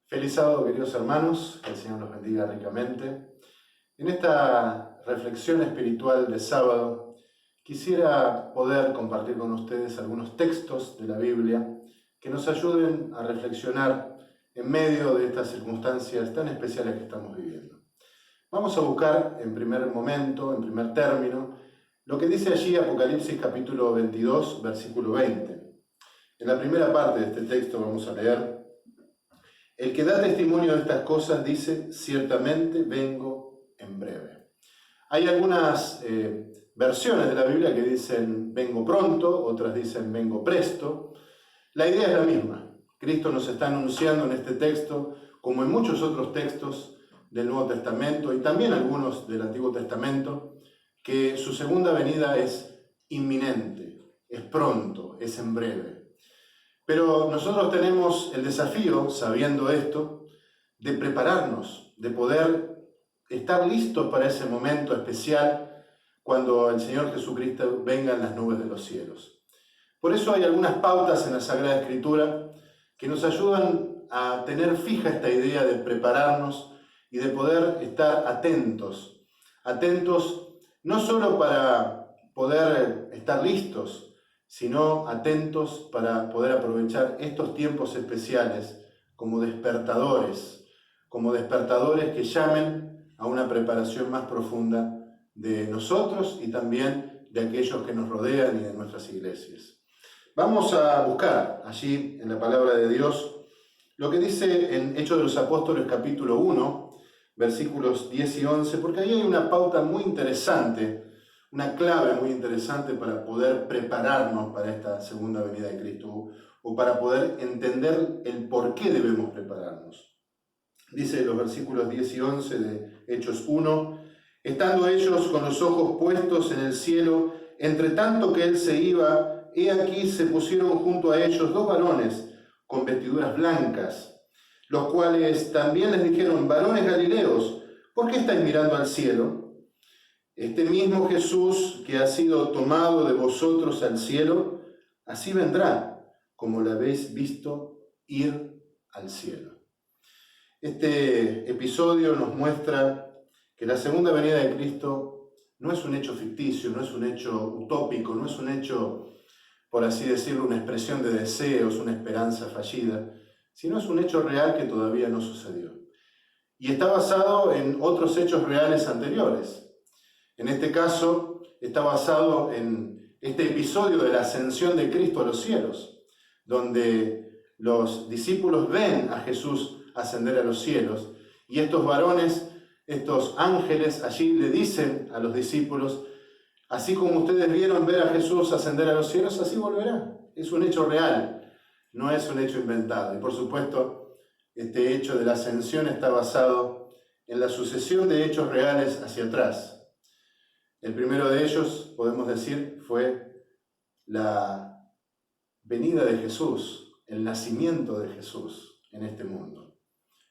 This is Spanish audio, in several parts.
Feliz sábado, queridos hermanos, que el Señor los bendiga ricamente. En esta reflexión espiritual de sábado, quisiera poder compartir con ustedes algunos textos de la Biblia que nos ayuden a reflexionar en medio de estas circunstancias tan especiales que estamos viviendo. Vamos a buscar en primer momento, en primer término, lo que dice allí Apocalipsis capítulo 22, versículo 20. En la primera parte de este texto vamos a leer: el que da testimonio de estas cosas dice, ciertamente vengo en breve. Hay algunas versiones de la Biblia que dicen vengo pronto, otras dicen vengo presto. La idea es la misma. Cristo nos está anunciando en este texto, como en muchos otros textos del Nuevo Testamento y también algunos del Antiguo Testamento, que su segunda venida es inminente, es pronto, es en breve. Pero nosotros tenemos el desafío, sabiendo esto, de prepararnos, de poder estar listos para ese momento especial cuando el Señor Jesucristo venga en las nubes de los cielos. Por eso hay algunas pautas en la Sagrada Escritura que nos ayudan a tener fija esta idea de prepararnos y de poder estar atentos no solo para poder estar listos, sino atentos para poder aprovechar estos tiempos especiales como despertadores que llamen a una preparación más profunda de nosotros y también de aquellos que nos rodean y de nuestras iglesias. Vamos a buscar allí en la palabra de Dios lo que dice en Hechos de los Apóstoles capítulo 1, versículos 10 y 11, porque ahí hay una pauta muy interesante, una clave muy interesante para poder prepararnos para esta segunda venida de Cristo o para poder entender el por qué debemos prepararnos. Dice los versículos 10 y 11 de Hechos 1, estando ellos con los ojos puestos en el cielo, entre tanto que él se iba, he aquí se pusieron junto a ellos dos varones con vestiduras blancas, los cuales también les dijeron, varones galileos, ¿por qué estáis mirando al cielo? Este mismo Jesús que ha sido tomado de vosotros al cielo, así vendrá, como lo habéis visto ir al cielo. Este episodio nos muestra que la segunda venida de Cristo no es un hecho ficticio, no es un hecho utópico, no es un hecho, por así decirlo, una expresión de deseos, una esperanza fallida, sino es un hecho real que todavía no sucedió. Y está basado en otros hechos reales anteriores. En este caso, está basado en este episodio de la ascensión de Cristo a los cielos, donde los discípulos ven a Jesús ascender a los cielos, y estos varones, estos ángeles allí le dicen a los discípulos, así como ustedes vieron ver a Jesús ascender a los cielos, así volverá. Es un hecho real, no es un hecho inventado. Y por supuesto, este hecho de la ascensión está basado en la sucesión de hechos reales hacia atrás. El primero de ellos, podemos decir, fue la venida de Jesús, el nacimiento de Jesús en este mundo.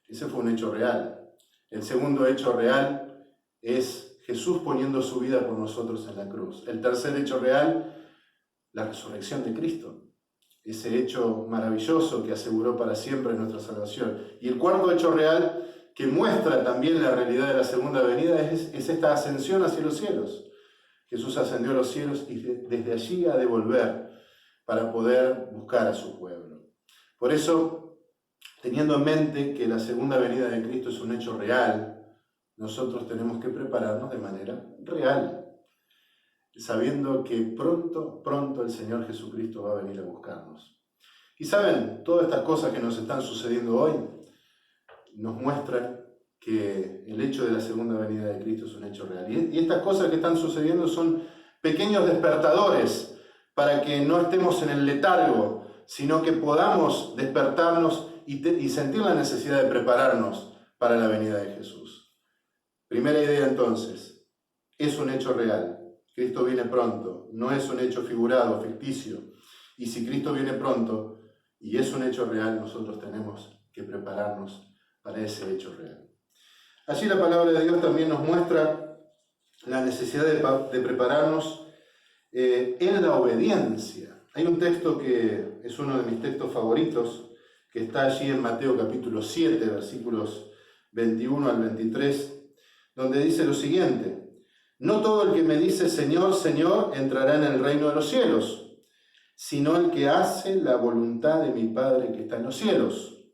Ese fue un hecho real. El segundo hecho real es Jesús poniendo su vida por nosotros en la cruz. El tercer hecho real, la resurrección de Cristo. Ese hecho maravilloso que aseguró para siempre nuestra salvación. Y el cuarto hecho real, que muestra también la realidad de la segunda venida, es esta ascensión hacia los cielos. Jesús ascendió a los cielos y desde allí ha de volver para poder buscar a su pueblo. Por eso, teniendo en mente que la segunda venida de Cristo es un hecho real, nosotros tenemos que prepararnos de manera real, sabiendo que pronto el Señor Jesucristo va a venir a buscarnos. Y saben, todas estas cosas que nos están sucediendo hoy nos muestran que el hecho de la segunda venida de Cristo es un hecho real. Y estas cosas que están sucediendo son pequeños despertadores para que no estemos en el letargo, sino que podamos despertarnos y sentir la necesidad de prepararnos para la venida de Jesús. Primera idea entonces, es un hecho real. Cristo viene pronto, no es un hecho figurado, ficticio. Y si Cristo viene pronto y es un hecho real, nosotros tenemos que prepararnos para ese hecho real. Allí la palabra de Dios también nos muestra la necesidad de prepararnos en la obediencia. Hay un texto que es uno de mis textos favoritos, que está allí en Mateo capítulo 7, versículos 21 al 23, donde dice lo siguiente: no todo el que me dice Señor, Señor, entrará en el reino de los cielos, sino el que hace la voluntad de mi Padre que está en los cielos.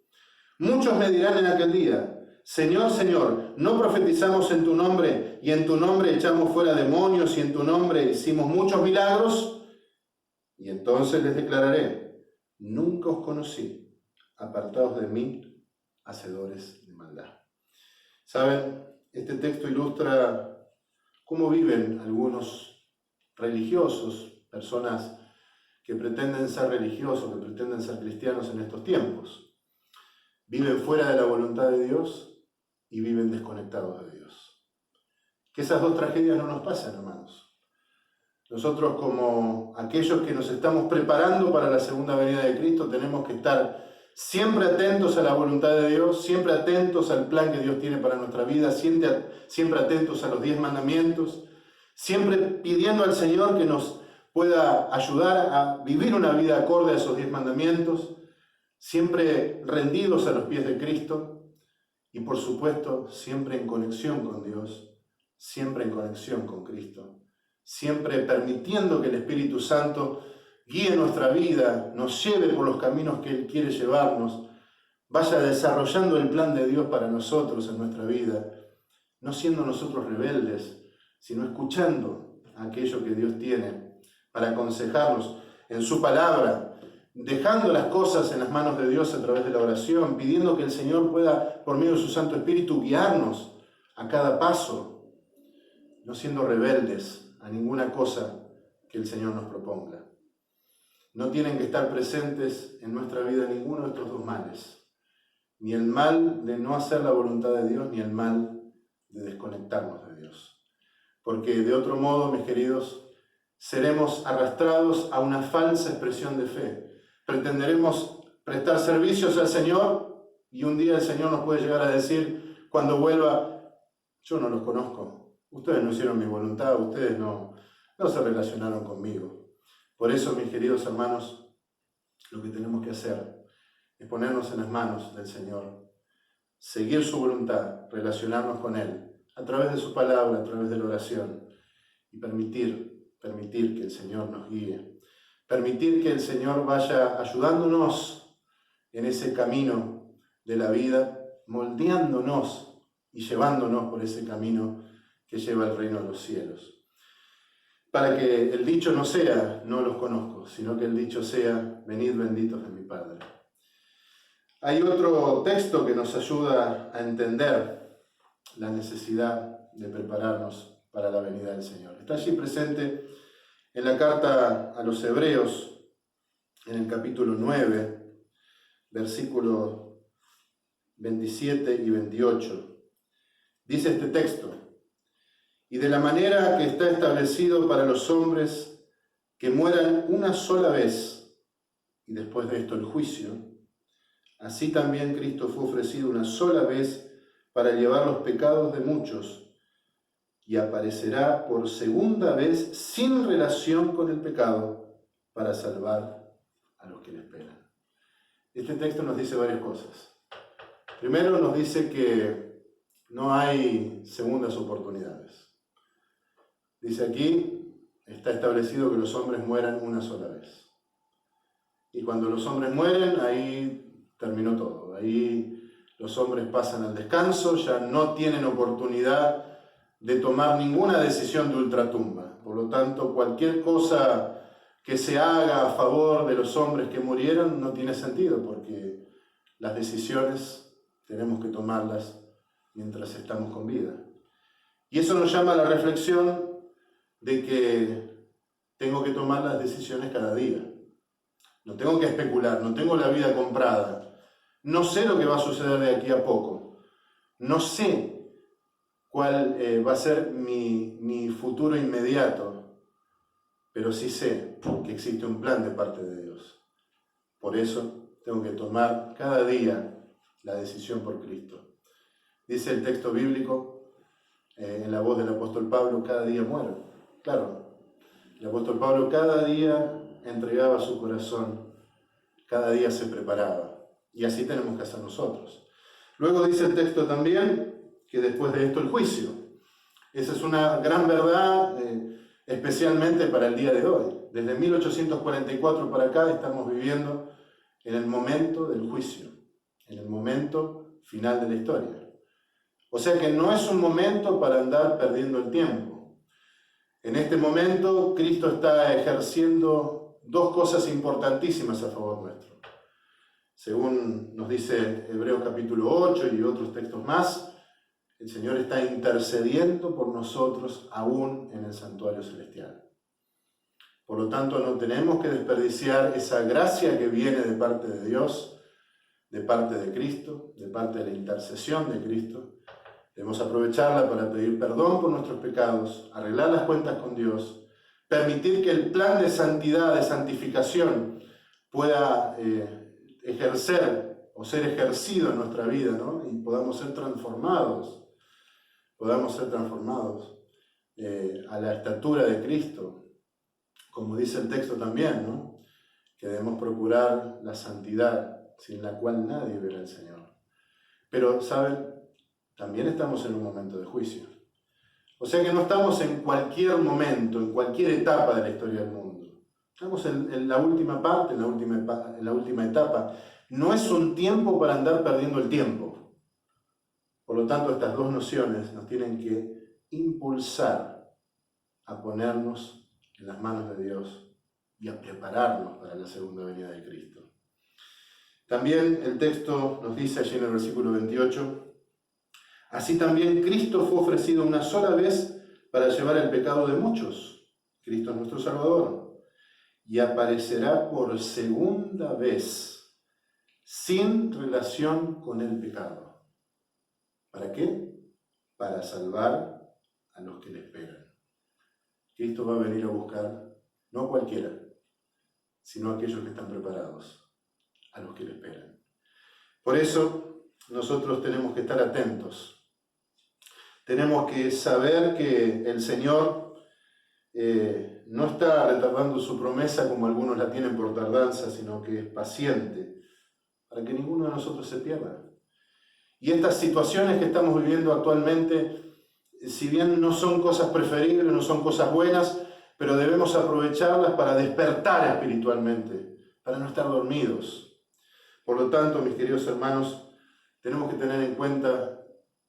Muchos me dirán en aquel día: Señor, Señor, ¿no profetizamos en tu nombre, y en tu nombre echamos fuera demonios, y en tu nombre hicimos muchos milagros? Y entonces les declararé: nunca os conocí, apartados de mí, hacedores de maldad. ¿Saben? Este texto ilustra cómo viven algunos religiosos, personas que pretenden ser religiosos, que pretenden ser cristianos en estos tiempos. Viven fuera de la voluntad de Dios y viven desconectados de Dios. Que esas dos tragedias no nos pasen, hermanos. Nosotros, como aquellos que nos estamos preparando para la segunda venida de Cristo, tenemos que estar siempre atentos a la voluntad de Dios, siempre atentos al plan que Dios tiene para nuestra vida, siempre atentos a los 10 mandamientos, siempre pidiendo al Señor que nos pueda ayudar a vivir una vida acorde a esos 10 mandamientos, siempre rendidos a los pies de Cristo y, por supuesto, siempre en conexión con Dios, siempre en conexión con Cristo, siempre permitiendo que el Espíritu Santo guíe nuestra vida, nos lleve por los caminos que Él quiere llevarnos, vaya desarrollando el plan de Dios para nosotros en nuestra vida, no siendo nosotros rebeldes, sino escuchando aquello que Dios tiene para aconsejarnos en su palabra, dejando las cosas en las manos de Dios a través de la oración, pidiendo que el Señor pueda, por medio de su Santo Espíritu, guiarnos a cada paso, no siendo rebeldes a ninguna cosa que el Señor nos proponga. No tienen que estar presentes en nuestra vida ninguno de estos dos males, ni el mal de no hacer la voluntad de Dios, ni el mal de desconectarnos de Dios. Porque de otro modo, mis queridos, seremos arrastrados a una falsa expresión de fe. Pretenderemos prestar servicios al Señor y un día el Señor nos puede llegar a decir, cuando vuelva: yo no los conozco, ustedes no hicieron mi voluntad, ustedes no se relacionaron conmigo. Por eso, mis queridos hermanos, lo que tenemos que hacer es ponernos en las manos del Señor, seguir su voluntad, relacionarnos con Él, a través de su palabra, a través de la oración, y permitir que el Señor nos guíe, permitir que el Señor vaya ayudándonos en ese camino de la vida, moldeándonos y llevándonos por ese camino que lleva al reino de los cielos. Para que el dicho no sea: no los conozco, sino que el dicho sea: venid benditos de mi Padre. Hay otro texto que nos ayuda a entender la necesidad de prepararnos para la venida del Señor. Está allí presente en la carta a los Hebreos, en el capítulo 9, versículos 27 y 28. Dice este texto: y de la manera que está establecido para los hombres que mueran una sola vez, y después de esto el juicio, así también Cristo fue ofrecido una sola vez para llevar los pecados de muchos, y aparecerá por segunda vez sin relación con el pecado para salvar a los que le esperan. Este texto nos dice varias cosas. Primero, nos dice que no hay segundas oportunidades. Dice aquí, está establecido que los hombres mueran una sola vez. Y cuando los hombres mueren, ahí terminó todo. Ahí los hombres pasan al descanso, ya no tienen oportunidad de tomar ninguna decisión de ultratumba. Por lo tanto, cualquier cosa que se haga a favor de los hombres que murieron no tiene sentido, porque las decisiones tenemos que tomarlas mientras estamos con vida. Y eso nos llama a la reflexión de que tengo que tomar las decisiones cada día. No tengo que especular, no tengo la vida comprada. No sé lo que va a suceder de aquí a poco. No sé cuál va a ser mi futuro inmediato, pero sí sé que existe un plan de parte de Dios. Por eso tengo que tomar cada día la decisión por Cristo. Dice el texto bíblico, en la voz del apóstol Pablo: cada día muero. Claro, el apóstol Pablo cada día entregaba su corazón, cada día se preparaba. Y así tenemos que hacer nosotros. Luego dice el texto también que después de esto el juicio. Esa es una gran verdad, especialmente para el día de hoy. Desde 1844 para acá estamos viviendo en el momento del juicio, en el momento final de la historia. O sea que no es un momento para andar perdiendo el tiempo. En este momento Cristo está ejerciendo dos cosas importantísimas a favor nuestro. Según nos dice Hebreos capítulo 8 y otros textos más, el Señor está intercediendo por nosotros aún en el santuario celestial. Por lo tanto, no tenemos que desperdiciar esa gracia que viene de parte de Dios, de parte de Cristo, de parte de la intercesión de Cristo. Debemos aprovecharla para pedir perdón por nuestros pecados, arreglar las cuentas con Dios, permitir que el plan de santidad, de santificación, pueda ejercer o ser ejercido en nuestra vida, ¿no? Y podamos ser transformados a la estatura de Cristo, como dice el texto también, ¿no? Que debemos procurar la santidad, sin la cual nadie verá al Señor. Pero, ¿saben? También estamos en un momento de juicio. O sea que no estamos en cualquier momento, en cualquier etapa de la historia del mundo. Estamos en la última parte, en la última etapa. No es un tiempo para andar perdiendo el tiempo. Por lo tanto, estas dos nociones nos tienen que impulsar a ponernos en las manos de Dios y a prepararnos para la segunda venida de Cristo. También el texto nos dice allí en el versículo 28, así también Cristo fue ofrecido una sola vez para llevar el pecado de muchos. Cristo es nuestro Salvador. Y aparecerá por segunda vez sin relación con el pecado. ¿Para qué? Para salvar a los que le esperan. Cristo va a venir a buscar, no a cualquiera, sino a aquellos que están preparados, a los que le esperan. Por eso nosotros tenemos que estar atentos. Tenemos que saber que el Señor no está retardando su promesa como algunos la tienen por tardanza, sino que es paciente para que ninguno de nosotros se pierda. Y estas situaciones que estamos viviendo actualmente, si bien no son cosas preferibles, no son cosas buenas, pero debemos aprovecharlas para despertar espiritualmente, para no estar dormidos. Por lo tanto, mis queridos hermanos, tenemos que tener en cuenta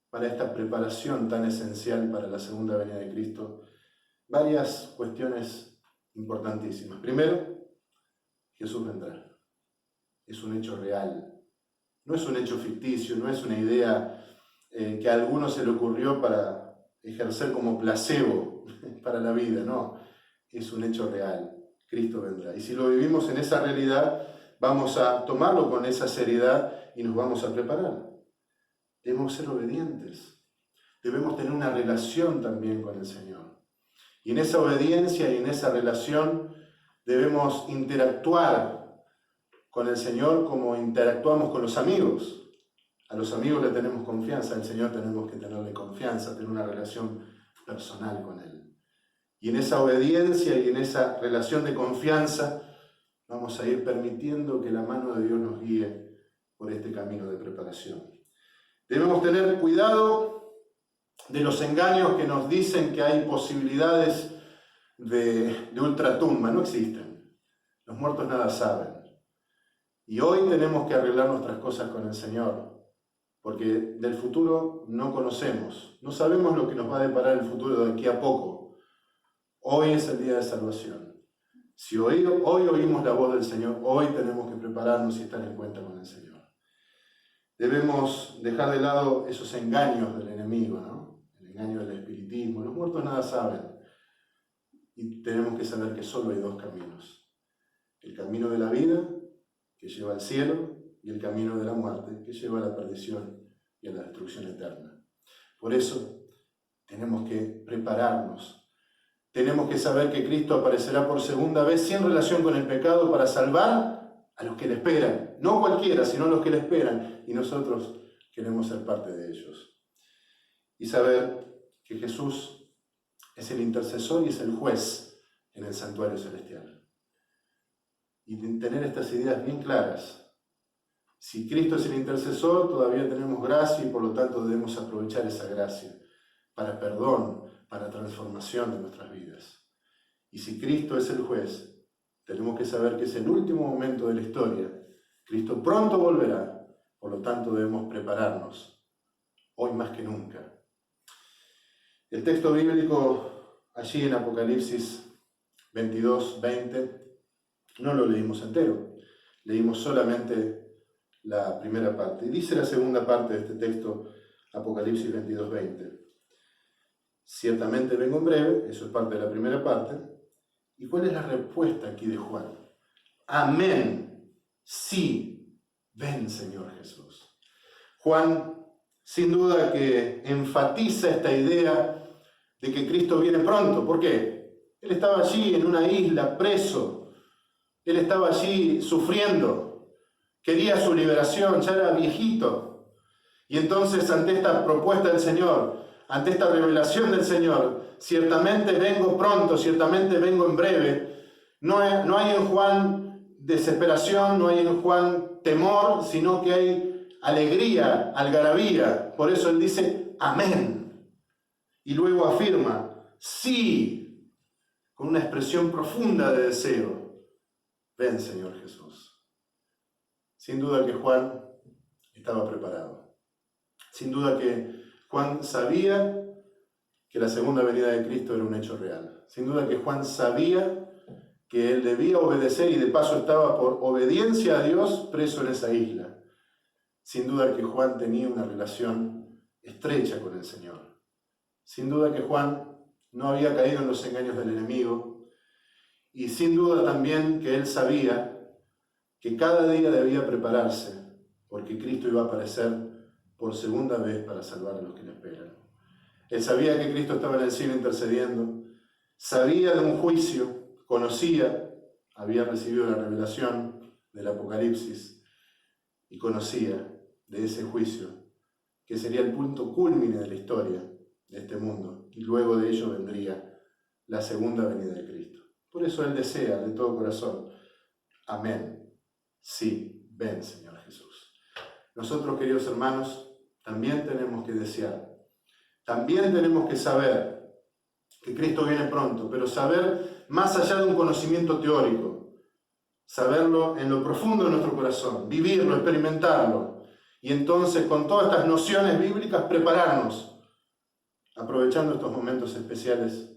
para esta preparación tan esencial para la segunda venida de Cristo varias cuestiones importantísimas. Primero, Jesús vendrá. Es un hecho real. No es un hecho ficticio, no es una idea que a alguno se le ocurrió para ejercer como placebo para la vida, no. Es un hecho real. Cristo vendrá. Y si lo vivimos en esa realidad, vamos a tomarlo con esa seriedad y nos vamos a preparar. Debemos ser obedientes. Debemos tener una relación también con el Señor. Y en esa obediencia y en esa relación debemos interactuar con el Señor como interactuamos con los amigos. A los amigos le tenemos confianza, al Señor tenemos que tenerle confianza, tener una relación personal con Él. Y en esa obediencia y en esa relación de confianza vamos a ir permitiendo que la mano de Dios nos guíe por este camino de preparación. Debemos tener cuidado de los engaños que nos dicen que hay posibilidades de ultratumba. No existen. Los muertos nada saben. Y hoy tenemos que arreglar nuestras cosas con el Señor, porque del futuro no conocemos. No sabemos lo que nos va a deparar el futuro de aquí a poco. Hoy es el día de salvación. Si hoy oímos la voz del Señor, hoy tenemos que prepararnos y estar en cuenta con el Señor. Debemos dejar de lado esos engaños del enemigo, ¿no? El engaño del espiritismo. Los muertos nada saben. Y tenemos que saber que solo hay dos caminos. El camino de la vida, que lleva al cielo, y el camino de la muerte, que lleva a la perdición y a la destrucción eterna. Por eso tenemos que prepararnos. Tenemos que saber que Cristo aparecerá por segunda vez sin relación con el pecado para salvar a los que le esperan. No cualquiera, sino los que le esperan. Y nosotros queremos ser parte de ellos. Y saber que Jesús es el intercesor y es el juez en el santuario celestial. Y tener estas ideas bien claras. Si Cristo es el intercesor, todavía tenemos gracia y por lo tanto debemos aprovechar esa gracia para perdón, para transformación de nuestras vidas. Y si Cristo es el juez, tenemos que saber que es el último momento de la historia. Cristo pronto volverá, por lo tanto debemos prepararnos, hoy más que nunca. El texto bíblico allí en Apocalipsis 22, 20, no lo leímos entero, leímos solamente la primera parte. Y dice la segunda parte de este texto, Apocalipsis 22, 20. Ciertamente vengo en breve, eso es parte de la primera parte. ¿Y cuál es la respuesta aquí de Juan? Amén, sí, ven Señor Jesús. Juan, sin duda que enfatiza esta idea de que Cristo viene pronto. ¿Por qué? Él estaba allí en una isla, preso. Él estaba allí sufriendo. Quería su liberación, ya era viejito. Y entonces ante esta propuesta del Señor, ante esta revelación del Señor, ciertamente vengo pronto, ciertamente vengo en breve, no hay en Juan desesperación, no hay en Juan temor, sino que hay alegría, algarabía. Por eso él dice amén. Y luego afirma sí, con una expresión profunda de deseo. Ven, Señor Jesús. Sin duda que Juan estaba preparado. Sin duda que Juan sabía que la segunda venida de Cristo era un hecho real. Sin duda que Juan sabía que él debía obedecer y de paso estaba por obediencia a Dios preso en esa isla. Sin duda que Juan tenía una relación estrecha con el Señor. Sin duda que Juan no había caído en los engaños del enemigo y sin duda también que él sabía que cada día debía prepararse porque Cristo iba a aparecer por segunda vez para salvar a los que le esperan. Él sabía que Cristo estaba en el cielo intercediendo, sabía de un juicio, conocía, había recibido la revelación del Apocalipsis y conocía de ese juicio, que sería el punto cúlmine de la historia de este mundo, y luego de ello vendría la segunda venida de Cristo. Por eso él desea de todo corazón, amén, sí, ven Señor Jesús. Nosotros, queridos hermanos, también tenemos que desear, también tenemos que saber que Cristo viene pronto, pero saber más allá de un conocimiento teórico, saberlo en lo profundo de nuestro corazón, vivirlo, experimentarlo, y entonces con todas estas nociones bíblicas prepararnos, aprovechando estos momentos especiales,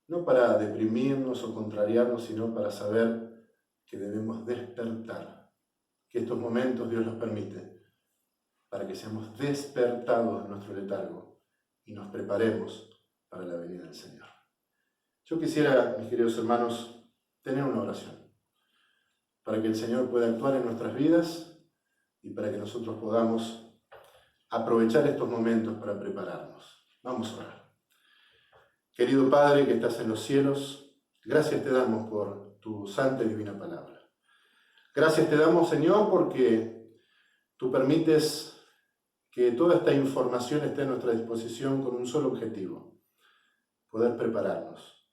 no para deprimirnos o contrariarnos, sino para saber que debemos despertar, que estos momentos Dios los permite, para que seamos despertados de nuestro letargo y nos preparemos para la venida del Señor. Yo quisiera, mis queridos hermanos, tener una oración, para que el Señor pueda actuar en nuestras vidas y para que nosotros podamos aprovechar estos momentos para prepararnos. Vamos a orar. Querido Padre que estás en los cielos, gracias te damos por tu santa y divina palabra. Gracias te damos, Señor, porque tú permites que toda esta información esté a nuestra disposición con un solo objetivo: poder prepararnos.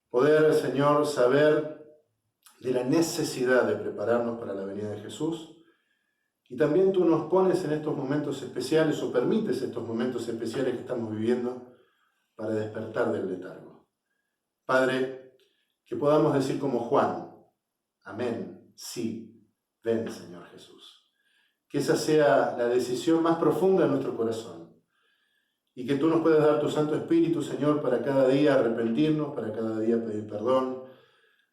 Poder, Señor, saber de la necesidad de prepararnos para la venida de Jesús. Y también tú nos pones en estos momentos especiales, o permites estos momentos especiales que estamos viviendo, para despertar del letargo. Padre, que podamos decir como Juan, amén, sí, ven Señor Jesús. Que esa sea la decisión más profunda de nuestro corazón. Y que tú nos puedas dar tu Santo Espíritu, Señor, para cada día arrepentirnos, para cada día pedir perdón,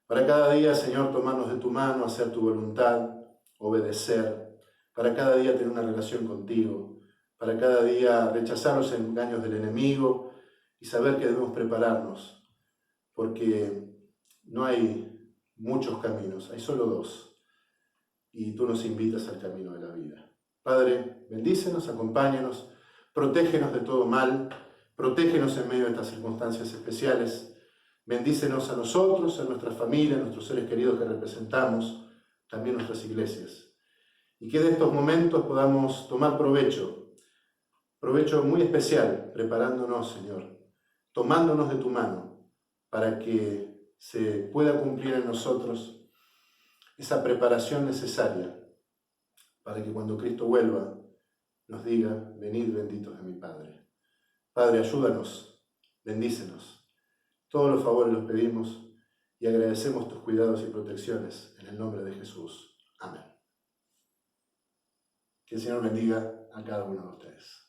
para cada día, Señor, tomarnos de tu mano, hacer tu voluntad, obedecer, para cada día tener una relación contigo, para cada día rechazar los engaños del enemigo y saber que debemos prepararnos, porque no hay muchos caminos, hay solo dos, y tú nos invitas al camino de la vida. Padre, bendícenos, acompáñanos, protégenos de todo mal, protégenos en medio de estas circunstancias especiales, bendícenos a nosotros, a nuestras familias, a nuestros seres queridos que representamos, también nuestras iglesias. Y que de estos momentos podamos tomar provecho muy especial, preparándonos, Señor, tomándonos de tu mano, para que se pueda cumplir en nosotros esa preparación necesaria para que cuando Cristo vuelva nos diga: venid benditos de mi Padre. Padre, ayúdanos, bendícenos. Todos los favores los pedimos y agradecemos tus cuidados y protecciones en el nombre de Jesús. Amén. Que el Señor bendiga a cada uno de ustedes.